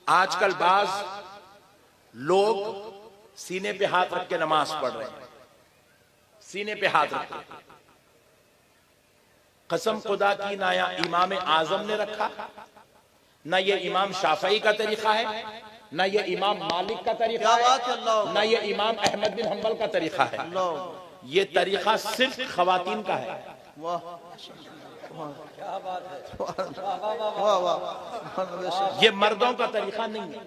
आजकल बाज लोग सीने पे हाथ रख के नमाज पढ़ रहे हैं, सीने पे हाथ रख के। कसम खुदा की ना या इमाम आजम ने रखा, ना ये इमाम शाफई का तरीका है, ना ये इमाम मालिक का तरीका है, ना ये इमाम अहमद बिन हंबल का तरीका है। ये तरीका सिर्फ खवातीन का है। ये मर्दों का तरीका नहीं है,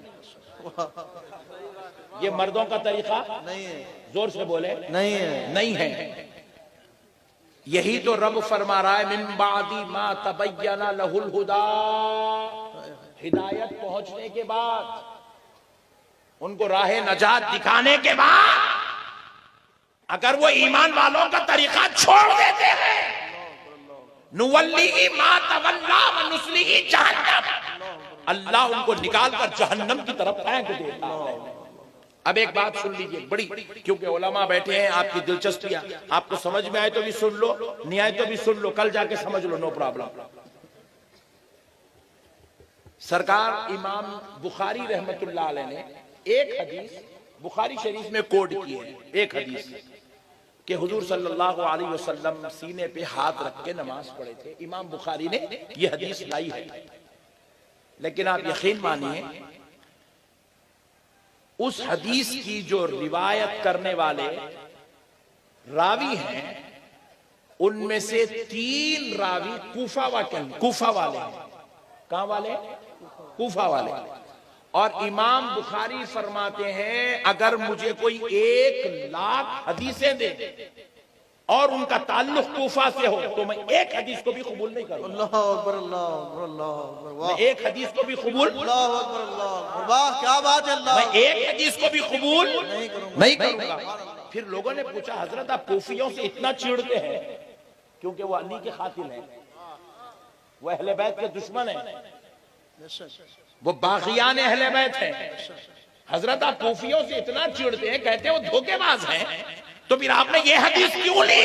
ये मर्दों का तरीका नहीं है। जोर से बोले नहीं है, नहीं है। यही तो रब फरमा रहा है, मिन बादी मा तबय्यना लहुल हुदा, हिदायत पहुंचने के बाद, उनको राह नजात दिखाने के बाद अगर वो ईमान वालों का तरीका छोड़ देते हैं, नुवल्ली मा तवल्ला व नुस्लिही जहन्नम, अल्लाह उनको निकाल कर जहन्नम की तरफ फेंक देता है। अब एक बात सुन लीजिए बड़ी, क्योंकि उलमा बैठे हैं, आपकी दिलचस्पियां, आपको समझ में आए तो भी सुन लो, नहीं आए तो भी सुन लो, कल जाके समझ लो, नो प्रॉब्लम। सरकार इमाम बुखारी रहमतुल्लाह अलैह ने एक हदीस बुखारी शरीफ में कोड की है, एक हदीस कि हुजूर सल्लल्लाहु अलैहि वसल्लम सीने पे हाथ रख के नमाज पढ़े थे। इमाम बुखारी ने यह हदीस लाई है, लेकिन आप यकीन मानिए उस हदीस की जो रिवायत करने वाले रावी हैं, उनमें से 3 रावी कूफा वाले हैं। कहां वाले? कूफा वाले। और इमाम बुखारी फरमाते हैं, अगर मुझे कोई 1,00,000 हदीसें दे और उनका ताल्लुक कूफा से हो तो मैं एक हदीस को भी कबूल नहीं करूंगा। अल्लाह अकबर, अल्लाह अकबर, अल्लाह अकबर। मैं एक हदीस को भी कबूल, अल्लाह अकबर, अल्लाह अकबर, वाह क्या बात है, अल्लाह, मैं एक हदीस को भी कबूल नहीं करूंगा। फिर लोगों ने पूछा, हजरत आप कूफियों से इतना चिढ़ते हैं, क्योंकि वो अली के खातिल हैं, वो अहले बैत के दुश्मन हैं, वो बागियान अहले बैत हैं। हजरत आप कूफियों से इतना चिढ़ते हैं, कहते हैं वो धोखेबाज हैं, तो फिर आपने ये हदीस क्यों ली?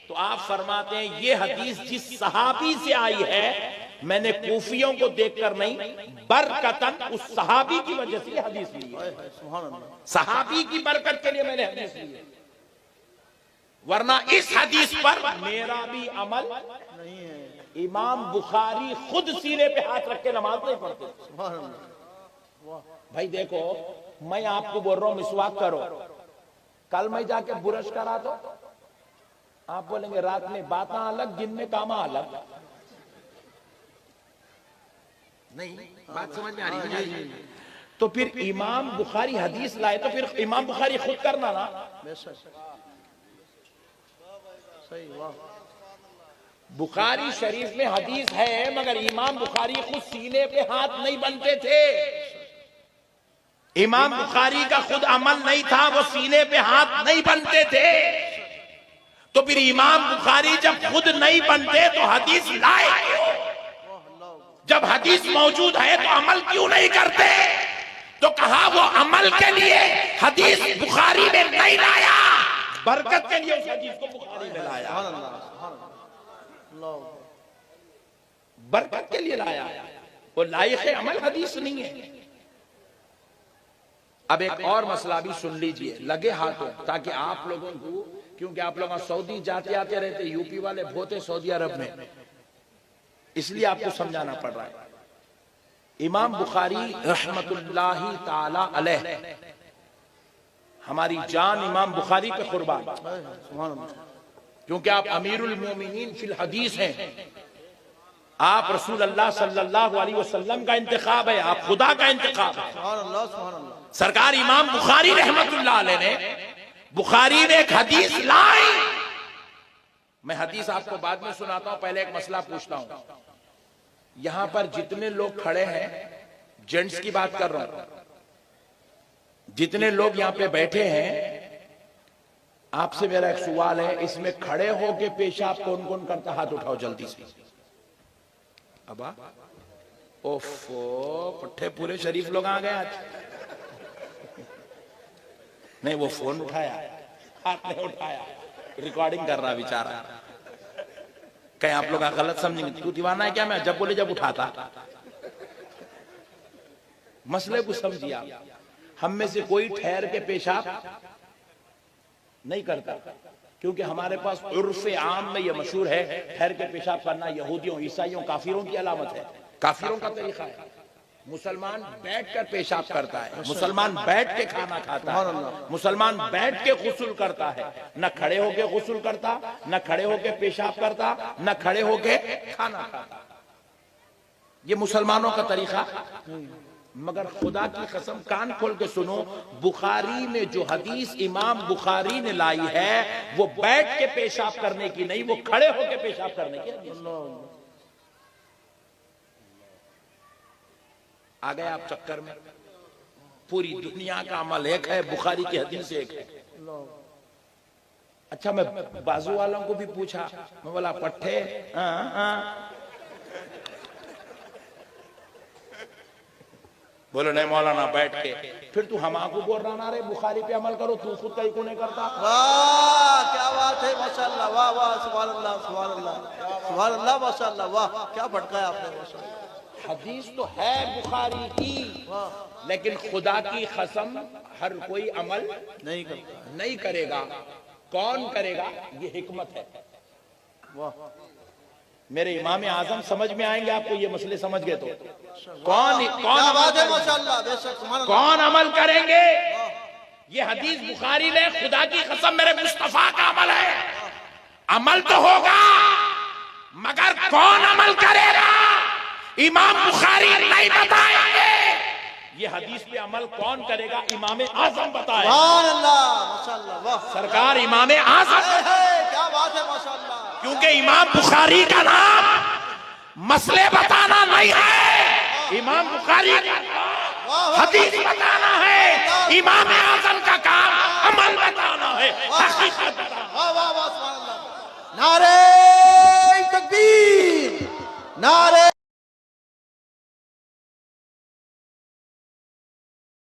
तो आप फरमाते हैं, ये हदीस जिस सहाबी से आई है, मैंने कूफियों को देखकर नहीं, बरकतन उस सहाबी की वजह से हदीस ली है। सहाबी की बरकत के लिए मैंने हदीस ली है, वरना इस हदीस पर मेरा भी अमल नहीं है। इमाम बुखारी खुद सीने पे हाथ रख के नमाज नहीं पढ़ते। भाई देखो, मैं आपको बोल रहा हूं मिसवाक करो, कल मैं जाके बुरश करा तो आप बोलेंगे रात में बातें अलग, दिन में कामा अलग। नहीं, बात समझ में आ रही है? तो फिर इमाम बुखारी हदीस लाए तो फिर इमाम बुखारी खुद करना ना। सही, वाह। बुखारी शरीफ में हदीस है, मगर इमाम बुखारी खुद सीने पे हाथ नहीं बनते थे। इमाम बुखारी का खुद अमल नहीं था, वो सीने पे हाथ नहीं बनते थे। तो फिर इमाम बुखारी जब खुद नहीं बनते तो हदीस लाए क्यों? जब हदीस मौजूद है तो अमल क्यों नहीं करते? तो कहा वो अमल के लिए हदीस बुखारी में नहीं लाया, बरकत के लिए उस हदीस को बुखारी में लाया, बरकत के लिए लाया। वो लायक अमल हदीस नहीं है। अब एक और मसला भी सुन लीजिए, लगे हाथों, ताकि आप लोगों को, क्योंकि आप लोग सऊदी जाते आते रहते, यूपी वाले बहुत है सऊदी अरब में, इसलिए आपको समझाना पड़ रहा है। इमाम बुखारी रहमतुल्लाही ताला अलैह, हमारी जान इमाम बुखारी पे कुर्बान, क्योंकि आप अमीरुल मोमिनीन फिल हदीस हैं, आप रसूल अल्लाह सल्लल्लाहु अलैहि वसल्लम का इंतखाब है, आप खुदा का इंतखाब है। सरकार इमाम बुखारी रहमतुल्लाह अलैह ने बुखारी में एक हदीस लाई। मैं हदीस आपको बाद में सुनाता हूं, पहले एक मसला पूछता हूं। यहां पर जितने लोग खड़े हैं, जेंट्स की बात कर रहा हूं, जितने लोग यहां पे बैठे हैं, आपसे मेरा एक सवाल है, इसमें खड़े होके पेशाब कौन कौन करता? हाथ उठाओ जल्दी से। अबा ओफो, पट्टे पूरे शरीफ लोग आ गए आज। नहीं, वो फोन उठाया, हाथ नहीं उठाया, रिकॉर्डिंग कर रहा बेचारा। कहीं आप लोग गलत समझेंगे, तू दीवाना है क्या? मैं जब बोले जब उठाता। मसले को समझिए आप। हम में से कोई ठहर के पेशाब नहीं करता, क्योंकि हमारे पास उर्फ़े आम में यह मशहूर है ठहर के पेशाब करना यहूदियों, ईसाइयों, काफिरों की अलामत है, काफिरों का तरीका है। मुसलमान बैठकर पेशाब करता है, मुसलमान बैठ के खाना खाता है, मुसलमान बैठ के गुस्ल करता है, न खड़े होके गुस्ल करता, न खड़े होके पेशाब करता, न खड़े होके खाना खाता। ये मुसलमानों का तरीका। मगर खुदा की कसम, कान खोल के सुनो, बुखारी में जो हदीस इमाम बुखारी ने लाई है वो बैठ के पेशाब करने की नहीं, वो खड़े होके पेशाब करने की हदीस। आ गए आप चक्कर में। पूरी दुनिया का अमल एक है, बुखारी की हदीस एक है। अच्छा, मैं बाजू वालों को भी पूछा, मैं बोला पट्टे, बोलो नहीं मौलाना बैठ के। फिर तू हमको बोल रहा ना रे बुखारी पे अमल करो, तू खुद कहीं को नहीं करता। वाह क्या बात है, माशाअल्लाह, वाह वाह, सुभान अल्लाह, सुभान अल्लाह, सुभान अल्लाह, माशाअल्लाह, वाह क्या भटकाया आपने, माशाअल्लाह। हदीस तो है बुखारी की, लेकिन खुदा की कसम हर कोई अमल नहीं करेगा। कौन करेगा, ये हिकमत है। वाह, मेरे इमाम आजम समझ में आएंगे आपको, ये मसले समझ गए तो कौन कौन अमल करेंगे। ये हदीस बुखारी ने, खुदा की कसम मेरे मुस्तफा का अमल है। अमल तो होगा, मगर कौन अमल करेगा इमाम बुखारी नहीं बताएंगे। ये हदीस पे अमल कौन करेगा, इमाम आजम बताए। सरकार इमाम आजम, क्या बात है, माशाअल्लाह। क्योंकि इमाम बुखारी का नाम मसले बताना नहीं है, इमाम बुखारी का हदीस बताना है। इमाम आजम का काम अमल बताना है, हकीकत बताना। नारे तकबीर, नारे